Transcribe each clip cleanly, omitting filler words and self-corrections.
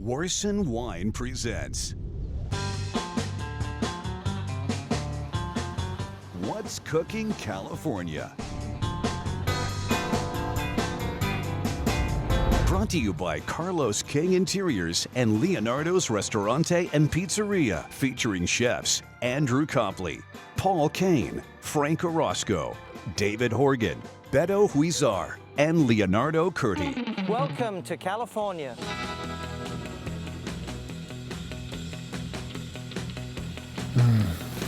Warson Wine presents What's Cooking California? Brought to you by Carlos King Interiors and Leonardo's Restaurante and Pizzeria, featuring chefs Andrew Copley, Paul Kane, Frank Orozco, David Horgan, Beto Huizar, and Leonardo Curti. Welcome to California.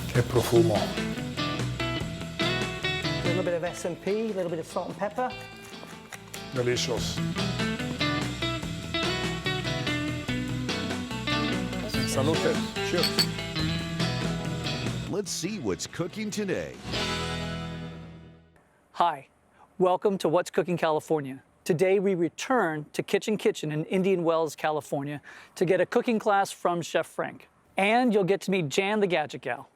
Che profumo. A little bit of S&P, a little bit of salt and pepper. Delicious. Salute. Cheers. Let's see what's cooking today. Hi, welcome to What's Cooking California. Today we return to Kitchen in Indian Wells, California to get a cooking class from Chef Frank. And you'll get to meet Jan the Gadget Gal.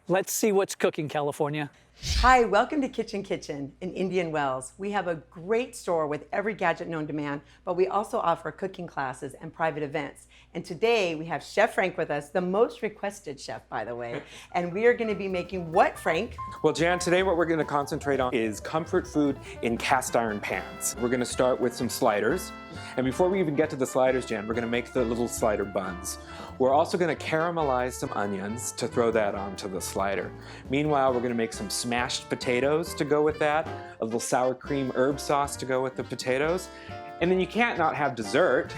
Let's see what's cooking, California. Hi, welcome to Kitchen in Indian Wells. We have a great store with every gadget known to man, but we also offer cooking classes and private events. And today we have Chef Frank with us, the most requested chef, by the way. And we are going to be making what, Frank? Well, Jan, today what we're going to concentrate on is comfort food in cast iron pans. We're going to start with some sliders. And before we even get to the sliders, Jan, we're going to make the little slider buns. We're also going to caramelize some onions to throw that onto the slider. Meanwhile, we're going to make some smashed potatoes to go with that, a little sour cream herb sauce to go with the potatoes. And then you can't not have dessert.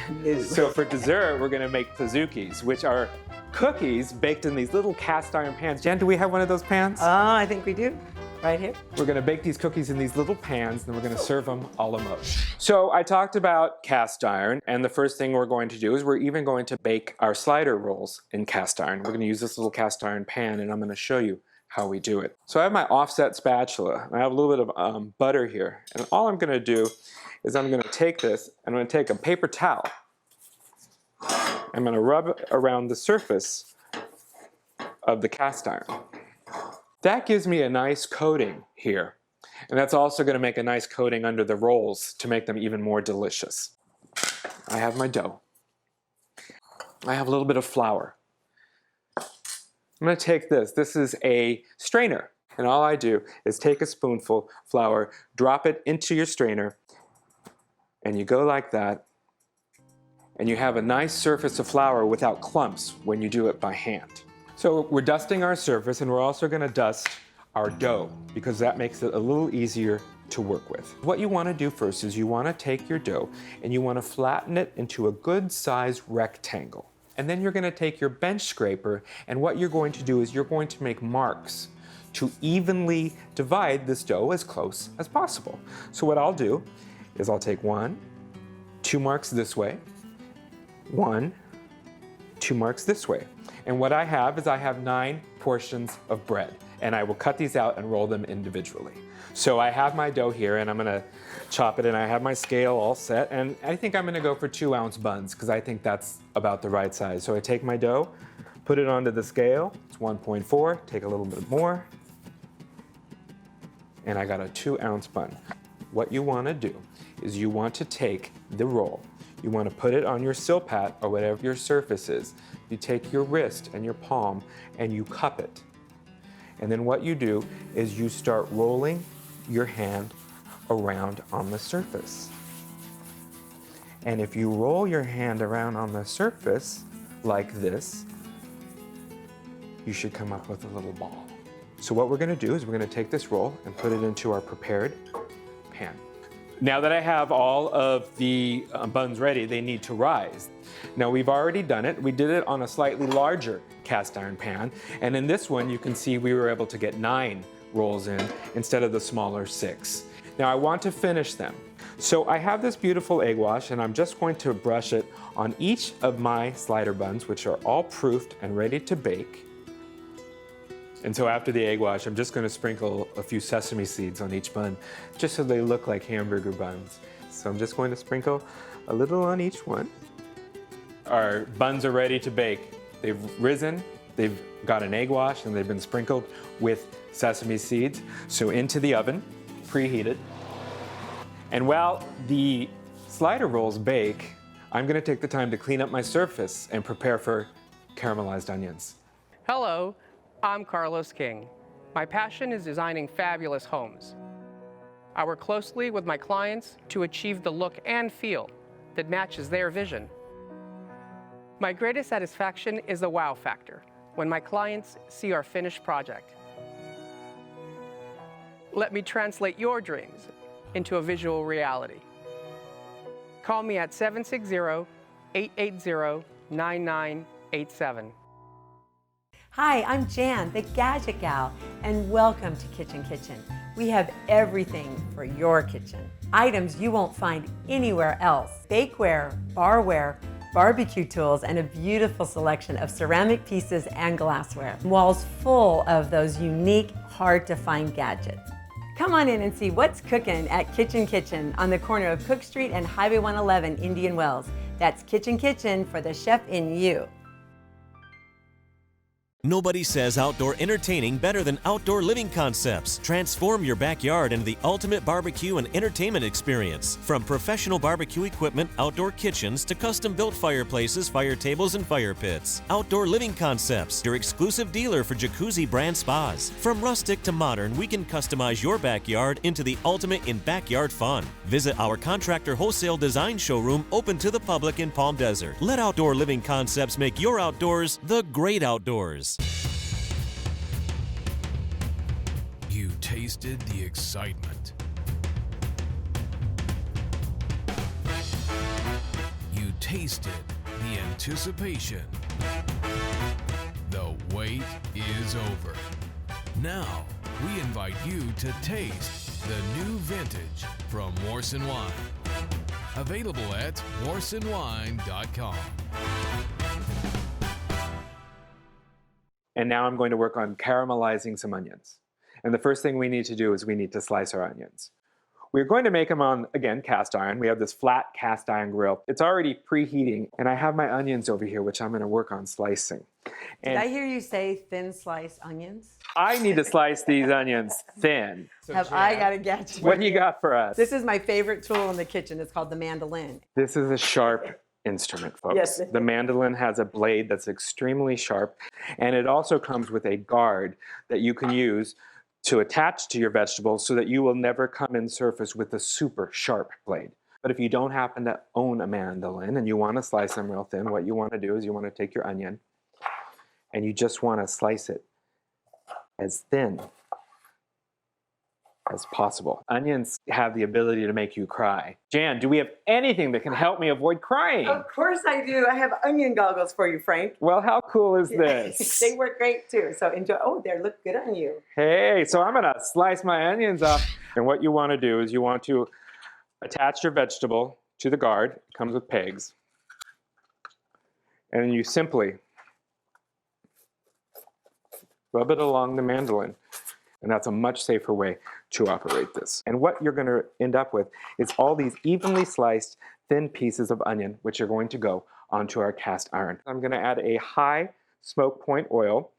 So for dessert, we're going to make pazookies, which are cookies baked in these little cast iron pans. Jan, do we have one of those pans? I think we do. Right here. We're going to bake these cookies in these little pans, and then we're going to serve them a la mode. So I talked about cast iron, and the first thing we're going to do is we're even going to bake our slider rolls in cast iron. We're going to use this little cast iron pan, and I'm going to show you how we do it. So I have my offset spatula. I have a little bit of butter here, and all I'm going to do is I'm going to take this, and I'm going to take a paper towel. I'm going to rub it around the surface of the cast iron. That gives me a nice coating here. And that's also going to make a nice coating under the rolls to make them even more delicious. I have my dough. I have a little bit of flour. I'm going to take this. This is a strainer. And all I do is take a spoonful of flour, drop it into your strainer, and you go like that. And you have a nice surface of flour without clumps when you do it by hand. So we're dusting our surface, and we're also going to dust our dough because that makes it a little easier to work with. What you want to do first is you want to take your dough and you want to flatten it into a good sized rectangle. And then you're going to take your bench scraper, and what you're going to do is you're going to make marks to evenly divide this dough as close as possible. So what I'll do is I'll take 1, 2 marks this way, 1, 2 marks this way. And what I have is I have 9 portions of bread, and I will cut these out and roll them individually. So I have my dough here, and I'm gonna chop it, and I have my scale all set, and I think I'm gonna go for 2-ounce buns because I think that's about the right size. So I take my dough, put it onto the scale. It's 1.4, take a little bit more, and I got a 2-ounce bun. What you wanna do is you want to take the roll. You want to put it on your silpat or whatever your surface is. You take your wrist and your palm and you cup it. And then what you do is you start rolling your hand around on the surface. And if you roll your hand around on the surface like this, you should come up with a little ball. So what we're going to do is we're going to take this roll and put it into our prepared pan. Now that I have all of the buns ready, they need to rise. Now we've already done it. We did it on a slightly larger cast iron pan. And in this one, you can see we were able to get 9 rolls in instead of the smaller 6. Now I want to finish them. So I have this beautiful egg wash, and I'm just going to brush it on each of my slider buns, which are all proofed and ready to bake. And so after the egg wash, I'm just going to sprinkle a few sesame seeds on each bun, just so they look like hamburger buns. So I'm just going to sprinkle a little on each one. Our buns are ready to bake. They've risen, they've got an egg wash, and they've been sprinkled with sesame seeds. So into the oven, preheated. And while the slider rolls bake, I'm going to take the time to clean up my surface and prepare for caramelized onions. Hello, I'm Carlos King. My passion is designing fabulous homes. I work closely with my clients to achieve the look and feel that matches their vision. My greatest satisfaction is the wow factor when my clients see our finished project. Let me translate your dreams into a visual reality. Call me at 760-880-9987. Hi, I'm Jan, the Gadget Gal, and welcome to Kitchen Kitchen. We have everything for your kitchen. Items you won't find anywhere else. Bakeware, barware, barbecue tools, and a beautiful selection of ceramic pieces and glassware. Walls full of those unique, hard-to-find gadgets. Come on in and see what's cooking at Kitchen Kitchen on the corner of Cook Street and Highway 111, Indian Wells. That's Kitchen Kitchen for the chef in you. Nobody says outdoor entertaining better than Outdoor Living Concepts. Transform your backyard into the ultimate barbecue and entertainment experience. From professional barbecue equipment, outdoor kitchens, to custom-built fireplaces, fire tables, and fire pits. Outdoor Living Concepts, your exclusive dealer for jacuzzi brand spas. From rustic to modern, we can customize your backyard into the ultimate in backyard fun. Visit our contractor wholesale design showroom open to the public in Palm Desert. Let Outdoor Living Concepts make your outdoors the great outdoors. You tasted the excitement. You tasted the anticipation. The wait is over. Now, we invite you to taste the new vintage from Morse & Wine. Available at morseandwine.com. And now I'm going to work on caramelizing some onions. And the first thing we need to do is we need to slice our onions. We're going to make them on, again, cast iron. We have this flat cast iron grill. It's already preheating, and I have my onions over here, which I'm going to work on slicing. Did I hear you say thin sliced onions? I need to slice these onions thin. Have I got a gadget? What do you got for us? This is my favorite tool in the kitchen. It's called the mandolin. This is a sharp instrument, folks. Yes. The mandolin has a blade that's extremely sharp, and it also comes with a guard that you can use to attach to your vegetables so that you will never come in surface with a super sharp blade. But if you don't happen to own a mandolin and you want to slice them real thin, what you want to do is you want to take your onion and you just want to slice it as thin as possible. Onions have the ability to make you cry. Jan, do we have anything that can help me avoid crying? Of course I do. I have onion goggles for you, Frank. Well, how cool is this? They work great too. So enjoy. Oh, they look good on you. Hey, so I'm gonna slice my onions up. And what you want to do is you want to attach your vegetable to the guard. It comes with pegs. And you simply rub it along the mandolin. And that's a much safer way to operate this. And what you're going to end up with is all these evenly sliced thin pieces of onion, which are going to go onto our cast iron. I'm going to add a high smoke point oil,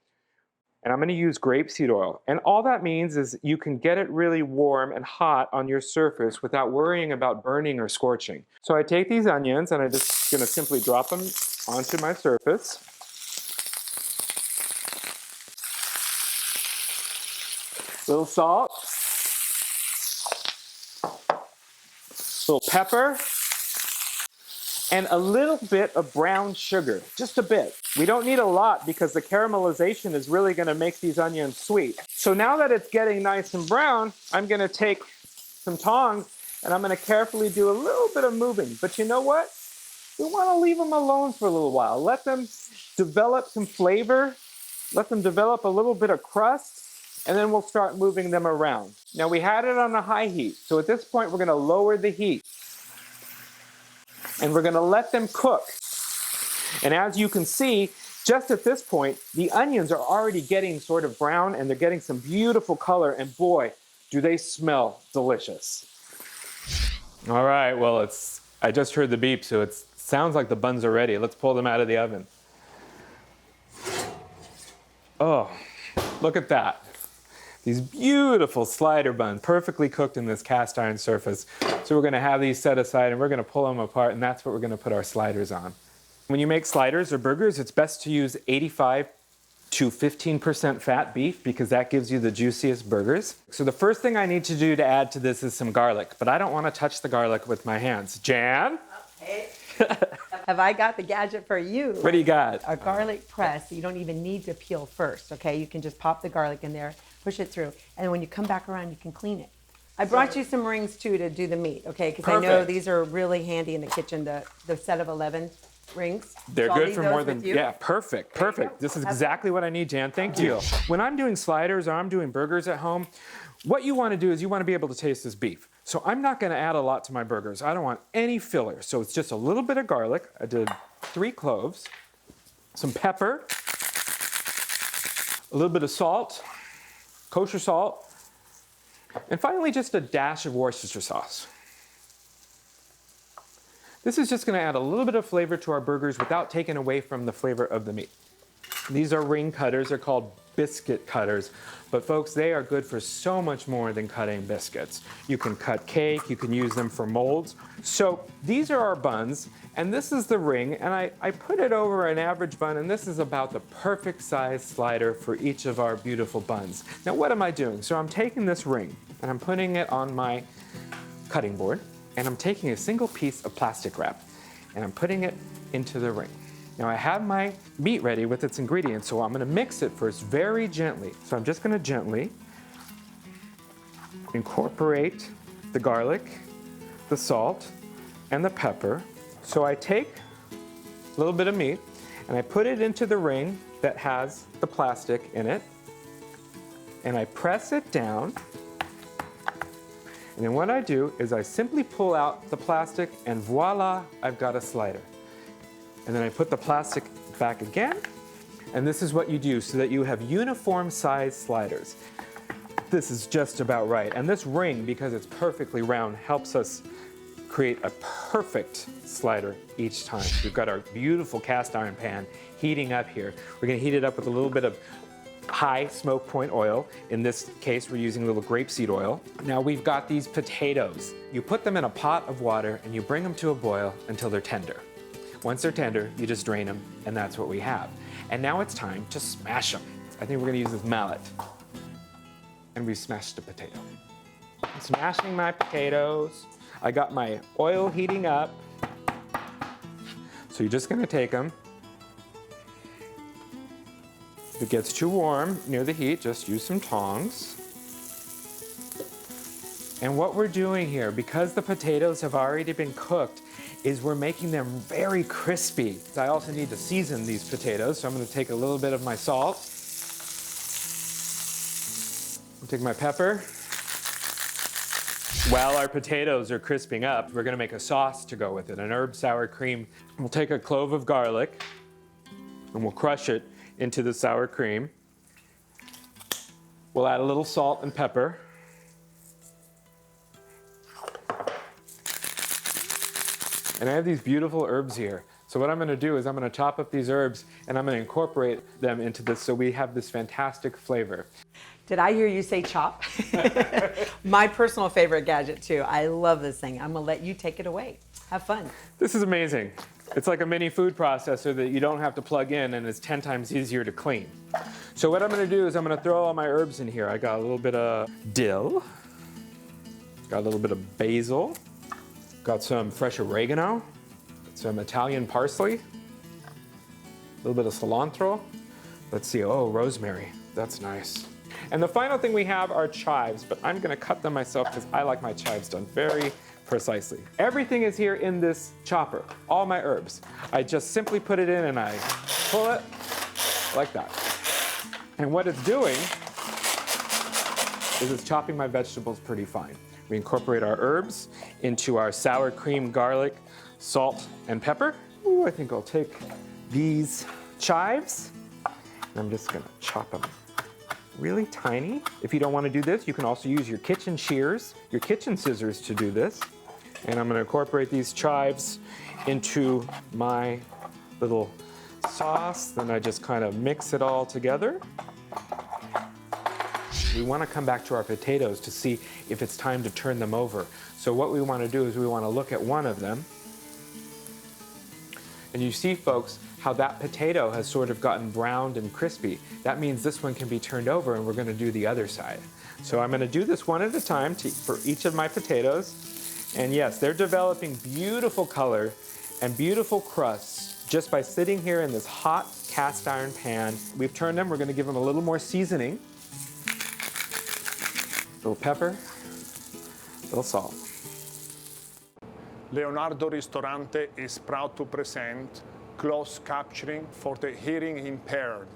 and I'm going to use grapeseed oil. And all that means is you can get it really warm and hot on your surface without worrying about burning or scorching. So I take these onions and I'm just going to simply drop them onto my surface. Little salt, little pepper, and a little bit of brown sugar, just a bit. We don't need a lot because the caramelization is really going to make these onions sweet. So now that it's getting nice and brown, I'm going to take some tongs and I'm going to carefully do a little bit of moving. But you know what? We want to leave them alone for a little while. Let them develop some flavor. Let them develop a little bit of crust. And then we'll start moving them around. Now we had it on a high heat, so at this point we're going to lower the heat. And we're going to let them cook. And as you can see, just at this point, the onions are already getting sort of brown and they're getting some beautiful color, and boy, do they smell delicious. All right, well, I just heard the beep, so it sounds like the buns are ready. Let's pull them out of the oven. Oh, look at that. These beautiful slider buns, perfectly cooked in this cast iron surface. So we're gonna have these set aside and we're gonna pull them apart, and that's what we're gonna put our sliders on. When you make sliders or burgers, it's best to use 85 to 15% fat beef because that gives you the juiciest burgers. So the first thing I need to do to add to this is some garlic, but I don't wanna touch the garlic with my hands. Jan? Okay. Have I got the gadget for you? What do you got? A garlic press. You don't even need to peel first, okay? You can just pop the garlic in there, push it through, and when you come back around, you can clean it. I brought you some rings too to do the meat, okay? Because I know Perfect. these are really handy in the kitchen, the set of 11 rings. They're So I'll good leave for those more than, with you. yeah, perfect, perfect. This is exactly what I need, Jan, thank you. When I'm doing sliders or I'm doing burgers at home, what you wanna do is you wanna be able to taste this beef. So I'm not gonna add a lot to my burgers. I don't want any filler. So it's just a little bit of garlic. I did 3 cloves, some pepper, a little bit of salt, kosher salt, and finally just a dash of Worcestershire sauce. This is just gonna add a little bit of flavor to our burgers without taking away from the flavor of the meat. These are ring cutters, they're called biscuit cutters, but folks, they are good for so much more than cutting biscuits. You can cut cake, you can use them for molds. So these are our buns, and this is the ring, and I put it over an average bun, and this is about the perfect size slider for each of our beautiful buns. Now what am I doing? So I'm taking this ring, and I'm putting it on my cutting board, and I'm taking a single piece of plastic wrap, and I'm putting it into the ring. Now I have my meat ready with its ingredients, so I'm gonna mix it first very gently. So I'm just gonna gently incorporate the garlic, the salt, and the pepper. So I take a little bit of meat and I put it into the ring that has the plastic in it, and I press it down. And then what I do is I simply pull out the plastic and voila, I've got a slider. And then I put the plastic back again, and this is what you do so that you have uniform size sliders. This is just about right. And this ring, because it's perfectly round, helps us create a perfect slider each time. We've got our beautiful cast iron pan heating up here. We're gonna heat it up with a little bit of high smoke point oil. In this case, we're using a little grapeseed oil. Now we've got these potatoes. You put them in a pot of water and you bring them to a boil until they're tender. Once they're tender, you just drain them, and that's what we have. And now it's time to smash them. I think we're gonna use this mallet. And we smashed the potato. I'm smashing my potatoes. I got my oil heating up. So you're just gonna take them. If it gets too warm near the heat, just use some tongs. And what we're doing here, because the potatoes have already been cooked, is we're making them very crispy. I also need to season these potatoes, so I'm gonna take a little bit of my salt. I'll take my pepper. While our potatoes are crisping up, we're gonna make a sauce to go with it, an herb sour cream. We'll take a clove of garlic and we'll crush it into the sour cream. We'll add a little salt and pepper. And I have these beautiful herbs here. So what I'm gonna do is I'm gonna chop up these herbs and I'm gonna incorporate them into this so we have this fantastic flavor. Did I hear you say chop? My personal favorite gadget too. I love this thing. I'm gonna let you take it away. Have fun. This is amazing. It's like a mini food processor that you don't have to plug in, and it's 10 times easier to clean. So what I'm gonna do is I'm gonna throw all my herbs in here. I got a little bit of dill, got a little bit of basil, got some fresh oregano, some Italian parsley, a little bit of cilantro. Let's see, oh, rosemary, that's nice. And the final thing we have are chives, but I'm gonna cut them myself because I like my chives done very precisely. Everything is here in this chopper, all my herbs. I just simply put it in and I pull it like that. And what it's doing is it's chopping my vegetables pretty fine. We incorporate our herbs into our sour cream, garlic, salt, and pepper. Ooh, I think I'll take these chives and I'm just gonna chop them really tiny. If you don't want to do this, you can also use your kitchen shears, your kitchen scissors to do this. And I'm going to incorporate these chives into my little sauce. Then I just kind of mix it all together. We want to come back to our potatoes to see if it's time to turn them over. So what we want to do is we want to look at one of them. And you see, folks, how that potato has sort of gotten browned and crispy. That means this one can be turned over, and we're going to do the other side. So I'm going to do this one at a time for each of my potatoes. And yes, they're developing beautiful color and beautiful crusts just by sitting here in this hot cast iron pan. We've turned them. We're going to give them a little more seasoning. A little pepper, a little salt. Leonardo Ristorante is proud to present closed captioning for the hearing impaired.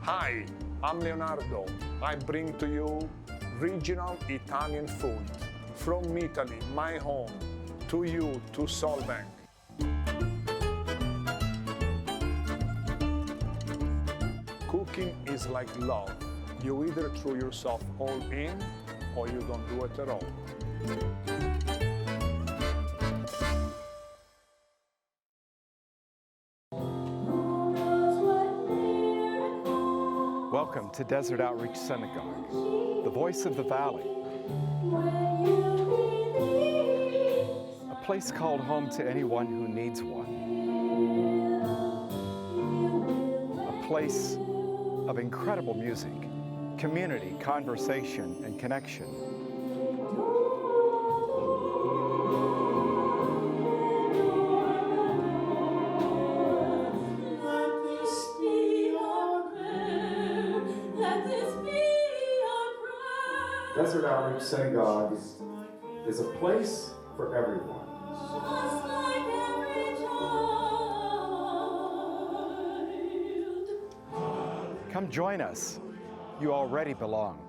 Hi, I'm Leonardo. I bring to you regional Italian food from Italy, my home, to you, to Solvang. Cooking is like love. You either throw yourself all in or you don't do it at all. Welcome to Desert Outreach Synagogue, the voice of the valley. A place called home to anyone who needs one. A place of incredible music, community, conversation, and connection. Desert Outreach Synagogue is a place for everyone. Come join us. You already belong.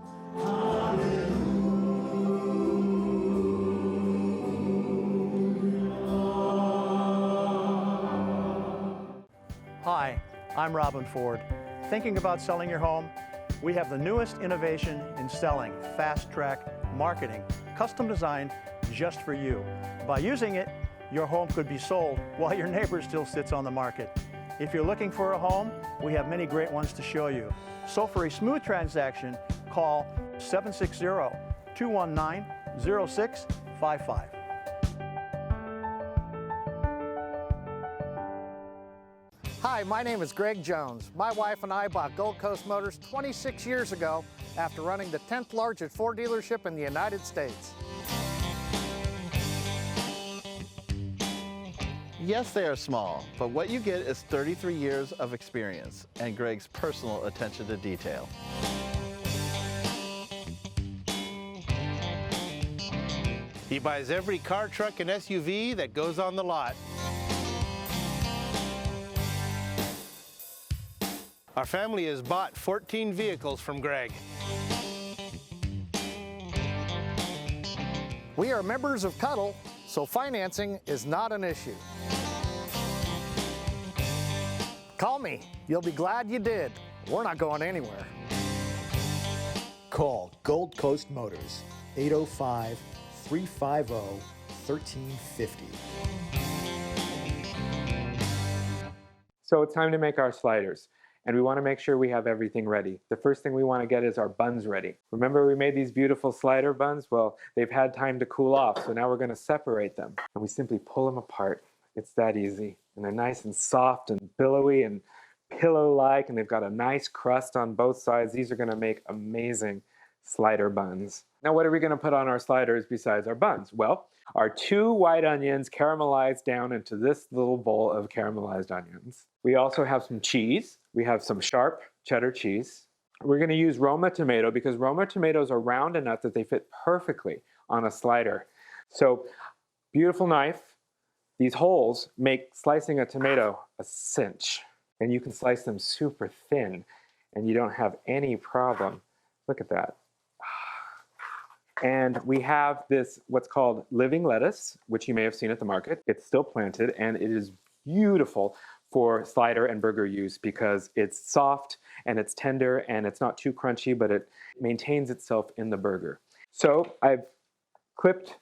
Hi, I'm Robin Ford. Thinking about selling your home? We have the newest innovation in selling, fast track marketing, custom designed just for you. By using it, your home could be sold while your neighbor still sits on the market. If you're looking for a home, we have many great ones to show you. So for a smooth transaction, call 760-219-0655. Hi, my name is Greg Jones. My wife and I bought Gold Coast Motors 26 years ago after running the 10th largest Ford dealership in the United States. Yes, they are small, but what you get is 33 years of experience and Greg's personal attention to detail. He buys every car, truck, and SUV that goes on the lot. Our family has bought 14 vehicles from Greg. We are members of Cuddle, so financing is not an issue. Call me. You'll be glad you did. We're not going anywhere. Call Gold Coast Motors, 805-350-1350. So it's time to make our sliders. And we want to make sure we have everything ready. The first thing we want to get is our buns ready. Remember we made these beautiful slider buns? Well, they've had time to cool off, so now we're going to separate them. And we simply pull them apart. It's that easy. And they're nice and soft and billowy and pillow-like, and they've got a nice crust on both sides. These are going to make amazing slider buns. Now what are we going to put on our sliders besides our buns? Well, our 2 white onions caramelized down into this little bowl of caramelized onions. We also have some cheese. We have some sharp cheddar cheese. We're going to use Roma tomato because Roma tomatoes are round enough that they fit perfectly on a slider. So, beautiful knife. These holes make slicing a tomato a cinch. And you can slice them super thin and you don't have any problem. Look at that. And we have this, what's called living lettuce, which you may have seen at the market. It's still planted and it is beautiful for slider and burger use because it's soft and it's tender and it's not too crunchy, but it maintains itself in the burger. So I've clipped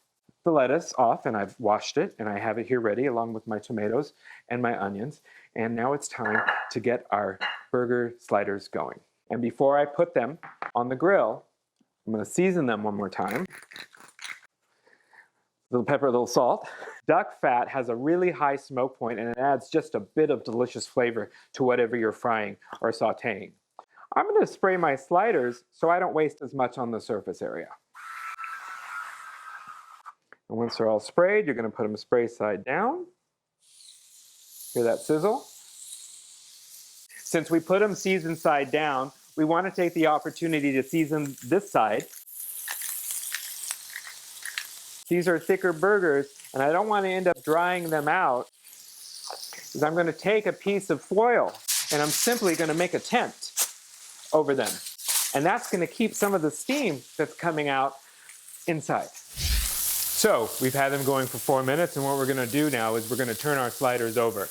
the lettuce off, and I've washed it, and I have it here ready along with my tomatoes and my onions. And now it's time to get our burger sliders going. And before I put them on the grill, I'm going to season them one more time. A little pepper, a little salt. Duck fat has a really high smoke point, and it adds just a bit of delicious flavor to whatever you're frying or sauteing. I'm going to spray my sliders so I don't waste as much on the surface area. And once they're all sprayed, you're going to put them spray side down. Hear that sizzle? Since we put them seasoned side down, we want to take the opportunity to season this side. These are thicker burgers, and I don't want to end up drying them out, because I'm going to take a piece of foil, and I'm simply going to make a tent over them. And that's going to keep some of the steam that's coming out inside. So we've had them going for 4 minutes, and what we're going to do now is we're going to turn our sliders over.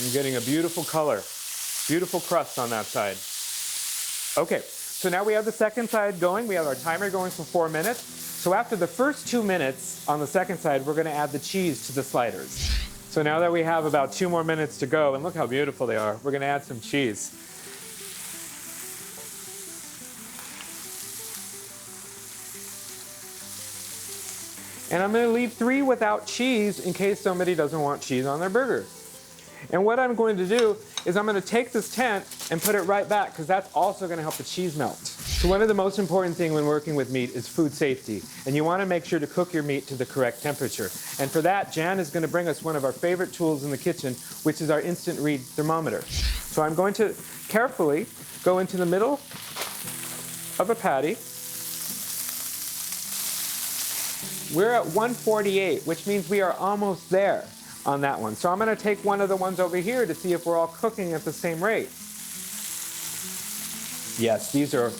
You're getting a beautiful color, beautiful crust on that side. Okay, so now we have the second side going. We have our timer going for 4 minutes. So after the first 2 minutes on the second side, we're going to add the cheese to the sliders. So now that we have about 2 more minutes to go, and look how beautiful they are, we're going to add some cheese. And I'm going to leave 3 without cheese in case somebody doesn't want cheese on their burger. And what I'm going to do is I'm going to take this tent and put it right back, because that's also going to help the cheese melt. So one of the most important things when working with meat is food safety. And you want to make sure to cook your meat to the correct temperature. And for that, Jan is going to bring us one of our favorite tools in the kitchen, which is our instant read thermometer. So I'm going to carefully go into the middle of a patty. We're at 148, which means we are almost there on that one. So I'm going to take one of the ones over here to see if we're all cooking at the same rate. Yes, these are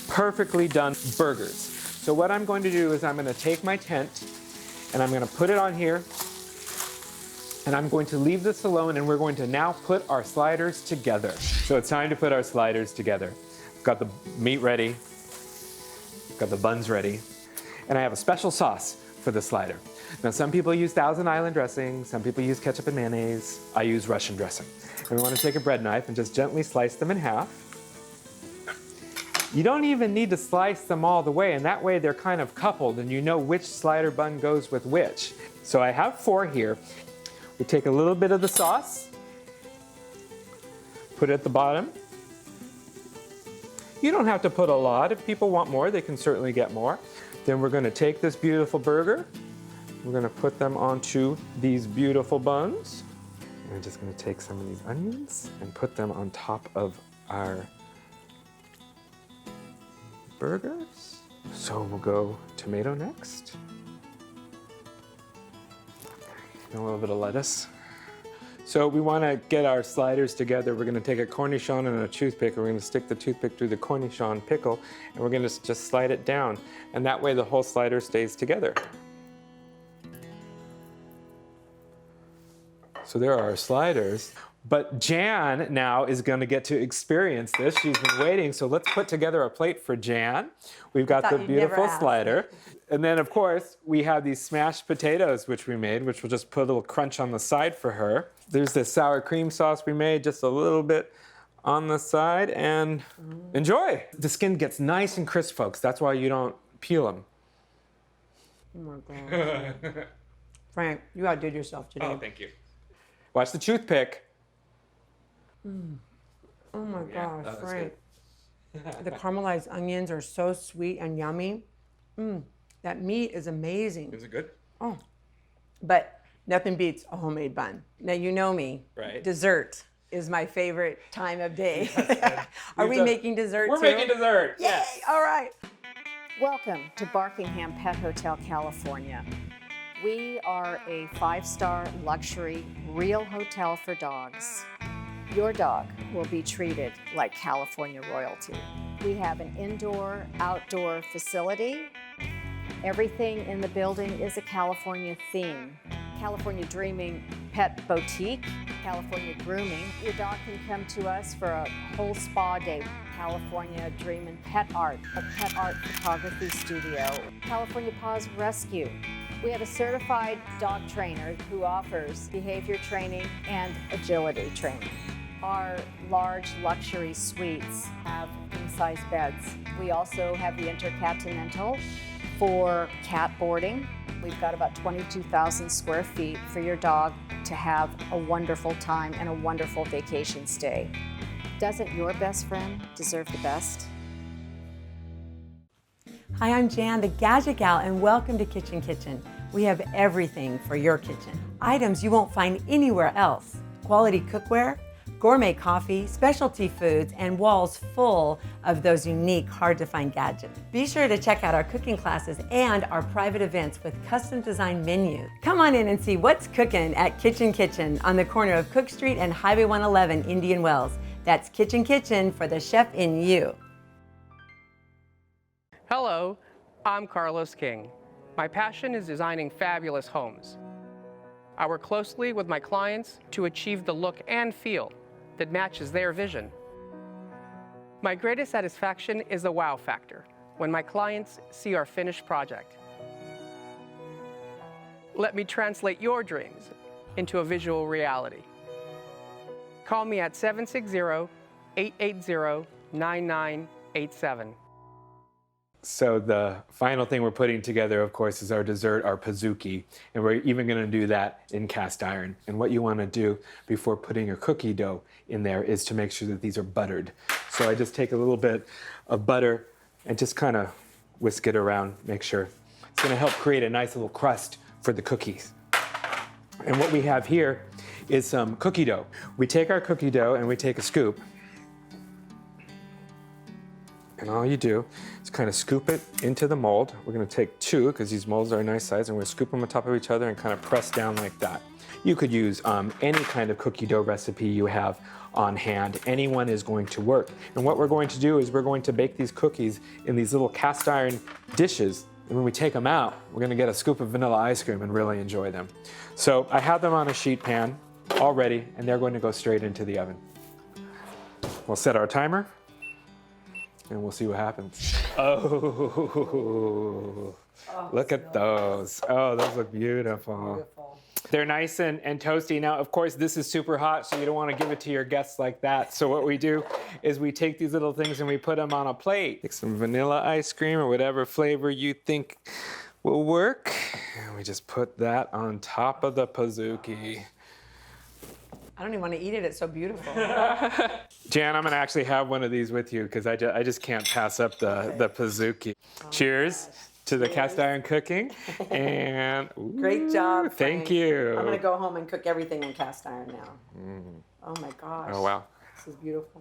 perfectly done burgers. So what I'm going to do is I'm going to take my tent and I'm going to put it on here, and I'm going to leave this alone, and we're going to now put our sliders together. So it's time to put our sliders together. I've got the meat ready, got the buns ready, and I have a special sauce for the slider. Now, some people use Thousand Island dressing, some people use ketchup and mayonnaise. I use Russian dressing. And we want to take a bread knife and just gently slice them in half. You don't even need to slice them all the way, and that way they're kind of coupled and you know which slider bun goes with which. So I have 4 here. We take a little bit of the sauce, put it at the bottom. You don't have to put a lot. If people want more, they can certainly get more. Then we're going to take this beautiful burger. We're going to put them onto these beautiful buns. And I'm just going to take some of these onions and put them on top of our burgers. So we'll go tomato next. And a little bit of lettuce. So we want to get our sliders together. We're going to take a cornichon and a toothpick. We're going to stick the toothpick through the cornichon pickle, and we're going to just slide it down. And that way the whole slider stays together. So there are our sliders. But Jan now is going to get to experience this. She's been waiting, so let's put together a plate for Jan. We've got the beautiful slider. And then, of course, we have these smashed potatoes, which we made, which we'll just put a little crunch on the side for her. There's this sour cream sauce we made, just a little bit on the side, and enjoy. The skin gets nice and crisp, folks. That's why you don't peel them. Oh my God. Frank, you outdid yourself today. Oh, thank you. Watch the toothpick. Oh my gosh, Frank. The caramelized onions are so sweet and yummy. That meat is amazing. Is it good? Oh, but nothing beats a homemade bun. Now, you know me. Right. Dessert is my favorite time of day. Are we making dessert We're too? making dessert. Yay! Yes. All right. Welcome to Barkingham Pet Hotel, California. We are a 5-star luxury real hotel for dogs. Your dog will be treated like California royalty. We have an indoor, outdoor facility. Everything in the building is a California theme. California Dreaming Pet Boutique, California Grooming. Your dog can come to us for a whole spa day. California Dream and Pet Art, a pet art photography studio. California Paws Rescue. We have a certified dog trainer who offers behavior training and agility training. Our large luxury suites have king-size beds. We also have the Intercontinental for cat boarding. We've got about 22,000 square feet for your dog to have a wonderful time and a wonderful vacation stay. Doesn't your best friend deserve the best? Hi, I'm Jan, the Gadget Gal, and welcome to Kitchen Kitchen. We have everything for your kitchen. Items you won't find anywhere else. Quality cookware, gourmet coffee, specialty foods, and walls full of those unique, hard-to-find gadgets. Be sure to check out our cooking classes and our private events with custom-designed menus. Come on in and see what's cooking at Kitchen Kitchen on the corner of Cook Street and Highway 111, Indian Wells. That's Kitchen Kitchen for the chef in you. Hello, I'm Carlos King. My passion is designing fabulous homes. I work closely with my clients to achieve the look and feel that matches their vision. My greatest satisfaction is the wow factor when my clients see our finished project. Let me translate your dreams into a visual reality. Call me at 760-880-9987. So the final thing we're putting together, of course, is our dessert, our pizookie, and we're even going to do that in cast iron. And what you want to do before putting your cookie dough in there is to make sure that these are buttered. So I just take a little bit of butter and just kind of whisk it around, make sure. It's going to help create a nice little crust for the cookies. And what we have here is some cookie dough. We take our cookie dough and we take a scoop. And all you do is kind of scoop it into the mold. We're going to take two because these molds are a nice size, and we're going to scoop them on top of each other and kind of press down like that. You could use any kind of cookie dough recipe you have on hand. Anyone is going to work. And what we're going to do is we're going to bake these cookies in these little cast iron dishes. And when we take them out, we're going to get a scoop of vanilla ice cream and really enjoy them. So I have them on a sheet pan all ready, and they're going to go straight into the oven. We'll set our timer. And we'll see what happens. Oh, look at those. Oh, those look beautiful. They're nice and toasty. Now, of course, this is super hot, so you don't want to give it to your guests like that. So what we do is we take these little things and we put them on a plate. Take some vanilla ice cream or whatever flavor you think will work. And we just put that on top of the pizookie. I don't even want to eat it, it's so beautiful. Jan, I'm going to actually have one of these with you because I just can't pass up the pizookie. Oh, cheers to the cast iron cooking. And ooh, great job, Frank. Thank you. I'm going to go home and cook everything in cast iron now. Oh my gosh. Oh, wow. This is beautiful.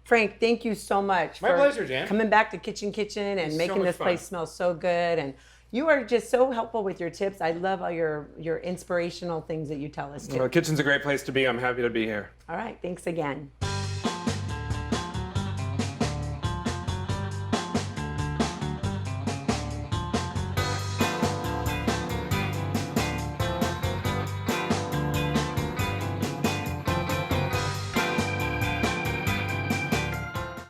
Frank, thank you so much My pleasure, Jan. Coming back to Kitchen Kitchen and making so this fun. place smell so good. And you are just so helpful with your tips. I love all your inspirational things that you tell us too. Well, kitchen's a great place to be. I'm happy to be here. All right, thanks again.